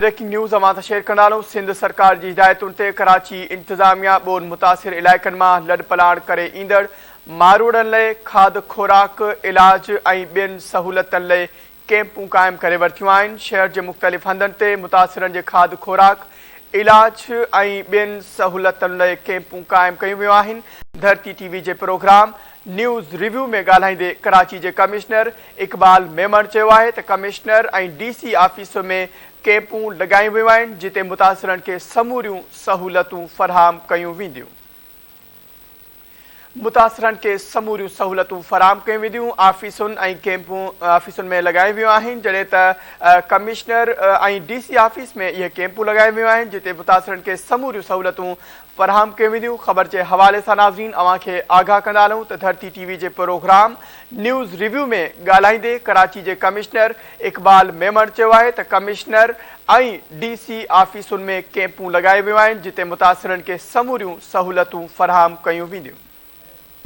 Breaking news अवां share कंदासूं। सिंध सरकार की हिदायतुनि ते कराची इंतजामिया ॿोन मुतासिर इलाइक़नि मां लॾ पलाण करे ईंदड़ मारूड़नि लाइ खाद खोराक इलाज ऐं ॿियनि सहूलियतुनि लाइ कैंपूं क़ाइमु करे वरितियूं आहिनि। शहर जे मुख़्तलिफ़ हंधनि ते मुतासिरनि जे खाद खोराक इलाज ऐं ॿियनि सहूलियतुनि लाइ कैंपूं क़ाइमु कयूं वियूं आहिनि। धरती टीवी जे प्रोग्राम न्यूज़ रिव्यू में ॻाल्हाईंदे कराची जे कमिश्नर इक़बाल मेमण चयो आहे त कमिश्नर ऐं DC ऑफिस में कैंपूं लॻायूं वियूं आहिनि जिते मुतासिरनि खे समूरियूं सहूलियतूं फ़राहम कयूं वेंदियूं। मुतासिरनि खे समूरियूं सहूलियतूं फ़राहम कयूं वेंदियूं। ऑफिसुनि ऐं कैंपूं ऑफिसुनि में लॻायूं वियूं आहिनि जॾहिं त कमिश्नर ऐं DC ऑफिस में इहे कैंपूं लॻायूं वियूं आहिनि जिते मुतासिरनि खे समूरियूं सहूलियतूं फ़राहम कयूं वेंदियूं। ख़बर जे हवाले सां नाज़रीन अवां खे आगाह कंदा हलूं त धरती टीवी जे प्रोग्राम न्यूज़ रिव्यू में ॻाल्हाईंदे कराची जे कमिश्नर इक़बाल मेमण चयो आहे त कमिश्नर ऐं DC ऑफिसुनि में कैंपूं लॻायूं वियूं आहिनि जिते मुतासिरनि खे समूरियूं सहूलियतूं फ़राहम कयूं वेंदियूं।